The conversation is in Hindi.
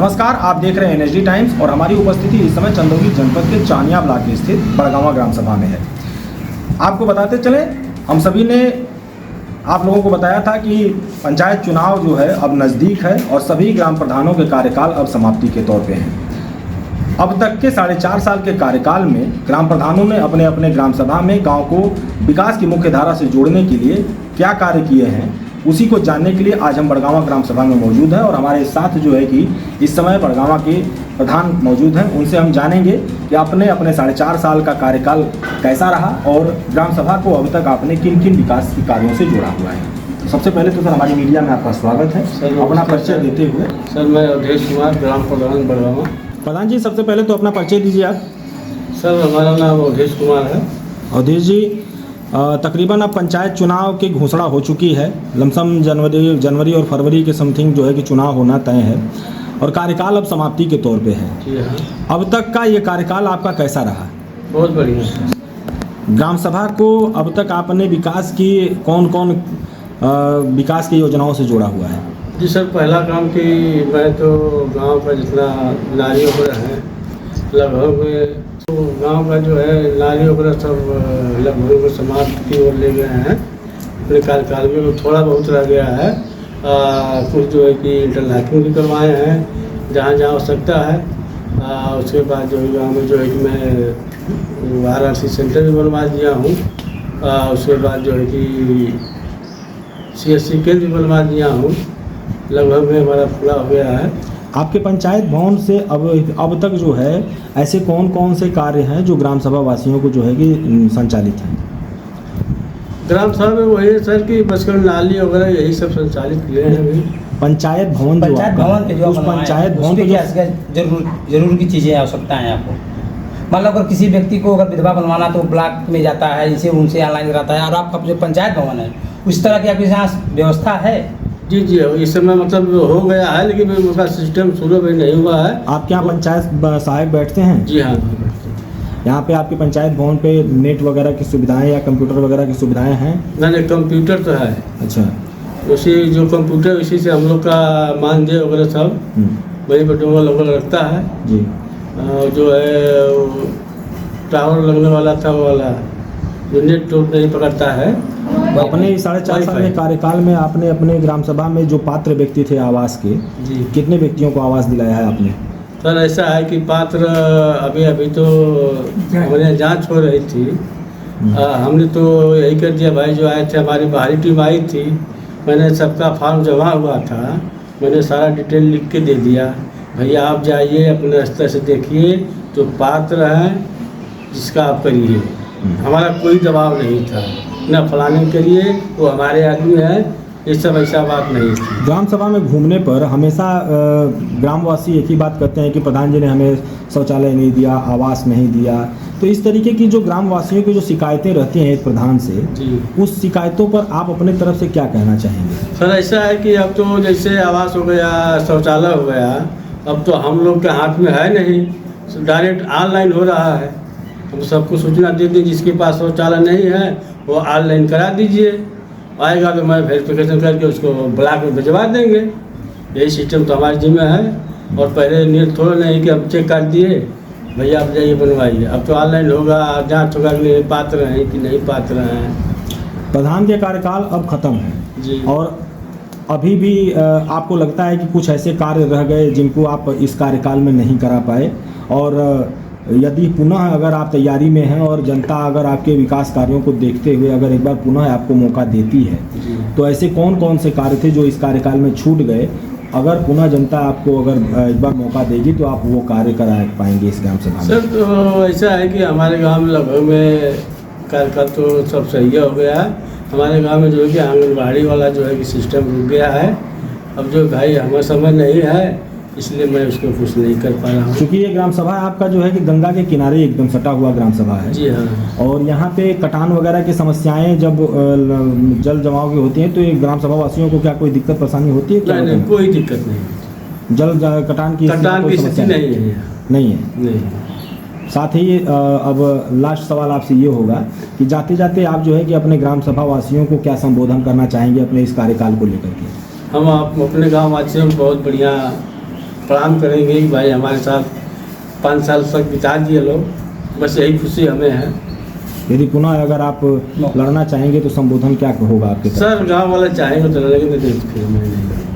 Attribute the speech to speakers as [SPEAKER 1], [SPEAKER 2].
[SPEAKER 1] नमस्कार, आप देख रहे हैं एनएसडी टाइम्स और हमारी उपस्थिति इस समय चंदौली जनपद के चानिया ब्लॉक में स्थित बड़गांवा ग्राम सभा में है। आपको बताते चले, हम सभी ने आप लोगों को बताया था कि पंचायत चुनाव जो है अब नज़दीक है और सभी ग्राम प्रधानों के कार्यकाल अब समाप्ति के तौर पे हैं। अब तक के 4.5 साल के कार्यकाल में ग्राम प्रधानों ने अपने अपने ग्राम सभा में गांव को विकास की मुख्य धारा से जोड़ने के लिए क्या कार्य किए हैं, उसी को जानने के लिए आज हम बड़गांवा ग्राम सभा में मौजूद हैं और हमारे साथ जो है कि इस समय बड़गांवा के प्रधान मौजूद हैं। उनसे हम जानेंगे कि आपने अपने 4.5 साल का कार्यकाल कैसा रहा और ग्राम सभा को अब तक आपने किन किन विकास के कार्यों से जोड़ा हुआ है। तो सबसे पहले तो सर हमारी मीडिया में आपका स्वागत है। सर अपना परिचय देते हुए।
[SPEAKER 2] सर मैं अवधेश कुमार, ग्राम प्रधान बड़गांवा।
[SPEAKER 1] प्रधान जी, सबसे पहले तो अपना परिचय दीजिए आप।
[SPEAKER 2] सर हमारा नाम अवधेश कुमार है।
[SPEAKER 1] अवधेश जी, तकरीबन अब पंचायत चुनाव की घोषणा हो चुकी है। लमसम जनवरी और फरवरी के समथिंग जो है कि चुनाव होना तय है और कार्यकाल अब समाप्ति के तौर पे है।
[SPEAKER 2] जी हाँ।
[SPEAKER 1] अब तक का ये कार्यकाल आपका कैसा रहा?
[SPEAKER 2] बहुत बढ़िया।
[SPEAKER 1] ग्राम सभा को अब तक आपने विकास की कौन कौन विकास की योजनाओं से जोड़ा हुआ है?
[SPEAKER 2] जी सर, पहला काम कि मैं तो गांव का जितना नाली वगैरह है लगभग तो गांव का जो है नाली वगैरह सब लगभग समाप्त की ओर ले गए हैं। अपने कार्यकाल में थोड़ा बहुत रह गया है। कुछ जो है कि इंटरलॉकिंग भी करवाए हैं जहाँ जहाँ आवश्यकता है। उसके बाद जो है गाँव में जो है कि मैं वाराणसी सेंटर भी बनवा दिया हूँ। उसके बाद जो है कि CSC केंद्र भी बनवा दिया हूँ। लगभग में हमारा पूरा हो गया है।
[SPEAKER 1] आपके पंचायत भवन से अब तक जो है ऐसे कौन कौन से कार्य हैं जो ग्राम सभा वासियों को जो है कि संचालित हैं?
[SPEAKER 2] ग्राम सभा में वही है सर कि बस नाली वगैरह यही सब संचालित किए हैं अभी।
[SPEAKER 1] पंचायत भवन जो उस पंचायत भवन पे
[SPEAKER 3] जरूर की चीज़ें आवश्यकता है आपको। मतलब अगर किसी व्यक्ति को अगर विधवा बनवाना तो ब्लॉक में जाता है, इसे उनसे ऑनलाइन कराता है। और आपका जो पंचायत भवन है उस तरह की आपके यहाँ व्यवस्था है?
[SPEAKER 2] जी जी, इस समय मतलब हो गया है लेकिन उसका सिस्टम शुरू में नहीं हुआ है।
[SPEAKER 1] आपके यहाँ पंचायत सहायक बैठते हैं?
[SPEAKER 2] जी हाँ।
[SPEAKER 1] यहाँ पे आपके पंचायत भवन पे नेट वगैरह की सुविधाएं या कंप्यूटर वगैरह की सुविधाएं हैं?
[SPEAKER 2] नहीं, कंप्यूटर तो है।
[SPEAKER 1] अच्छा।
[SPEAKER 2] उसी जो कंप्यूटर उसी से हम लोग का मानदेय वगैरह सब वही पर डोंगल वगैरह रखता है
[SPEAKER 1] जी।
[SPEAKER 2] जो है टावर लगने वाला था वो वाला जो नेट तो नहीं पकड़ता है।
[SPEAKER 1] अपने 4.5 साल के कार्यकाल में आपने अपने ग्राम सभा में जो पात्र व्यक्ति थे आवास के,
[SPEAKER 2] जी,
[SPEAKER 1] कितने व्यक्तियों को आवास दिलाया है आपने?
[SPEAKER 2] सर ऐसा है कि पात्र अभी तो हमारे जांच हो रही थी। हमने तो यही कर दिया, भाई जो आए थे हमारी बाहरी टीम आई थी, मैंने सबका फॉर्म जमा हुआ था, मैंने सारा डिटेल लिख के दे दिया। भैया आप जाइए अपने स्तर से देखिए तो पात्र हैं जिसका आप करिए। हमारा कोई दबाव नहीं था, न फलाने के लिए वो हमारे आदमी है, ये सब ऐसा बात नहीं थी।
[SPEAKER 1] ग्राम सभा में घूमने पर हमेशा ग्रामवासी एक ही बात कहते हैं कि प्रधान जी ने हमें शौचालय नहीं दिया, आवास नहीं दिया। तो इस तरीके की जो ग्रामवासियों की जो शिकायतें रहती हैं एक प्रधान से, उस शिकायतों पर आप अपने तरफ से क्या कहना चाहेंगे?
[SPEAKER 2] सर ऐसा है कि अब तो जैसे आवास हो गया, शौचालय हो गया, अब तो हम लोग के हाथ में है नहीं, डायरेक्ट ऑनलाइन हो रहा है। हम सबको सूचना दे दें जिसके पास शौचालय नहीं है वो ऑनलाइन करा दीजिए, आएगा तो मैं वेरिफिकेशन करके उसको ब्लॉक में भिजवा देंगे। यही सिस्टम तो हमारे जिम्मे है। और पहले नीट थोड़ा नहीं कि अब चेक कर दिए भैया आप जाइए बनवाइए, अब तो ऑनलाइन होगा, जाँच होगा कि पात्र हैं कि नहीं पात्र हैं।
[SPEAKER 1] प्रधान के कार्यकाल अब खत्म है
[SPEAKER 2] जी, और
[SPEAKER 1] अभी भी आपको लगता है कि कुछ ऐसे कार्य रह गए जिनको आप इस कार्यकाल में नहीं करा पाए, और यदि पुनः अगर आप तैयारी में हैं और जनता अगर आपके विकास कार्यों को देखते हुए अगर एक बार पुनः आपको मौका देती है तो ऐसे कौन कौन से कार्य थे जो इस कार्यकाल में छूट गए? अगर पुनः जनता आपको अगर एक बार मौका देगी तो आप वो कार्य करा पाएंगे इस ग्राम सभा में?
[SPEAKER 2] सर तो ऐसा है कि हमारे गांव में लगभग में कार्यकाल तो सब सही हो गया है। हमारे गांव में जो है कि आंगनबाड़ी वाला जो है कि सिस्टम रुक गया है। अब जो भाई हमें समझ नहीं है इसलिए मैं उसको कुछ नहीं कर पा रहा हूँ।
[SPEAKER 1] क्योंकि ये ग्राम सभा आपका जो है कि गंगा के किनारे एकदम सटा हुआ ग्राम सभा है।
[SPEAKER 2] जी हाँ।
[SPEAKER 1] और यहाँ पे कटान वगैरह की समस्याएं जब जल जमाव की होती हैं तो ये ग्राम सभा वासियों को क्या कोई दिक्कत परेशानी होती है? क्या
[SPEAKER 2] नहीं, कोई दिक्कत नहीं।
[SPEAKER 1] जल कटान की
[SPEAKER 2] स्थिति नहीं है।
[SPEAKER 1] नहीं है। साथ ही अब लास्ट सवाल आपसे ये होगा कि जाते जाते आप जो है कि अपने ग्राम सभा वासियों को क्या संबोधन करना चाहेंगे अपने इस कार्यकाल को लेकर के?
[SPEAKER 2] हम आप अपने गाँव वासियों को बहुत बढ़िया प्रणाम करेंगे कि भाई हमारे साथ 5 साल तक बिता दिए लोग, बस यही खुशी हमें है।
[SPEAKER 1] यदि पुनः अगर आप लड़ना चाहेंगे तो संबोधन क्या होगा आपके तरफ?
[SPEAKER 2] सर गांव वाले चाहेंगे तो लड़ेंगे, नहीं तो फिर मैं नहीं लड़ूंगा।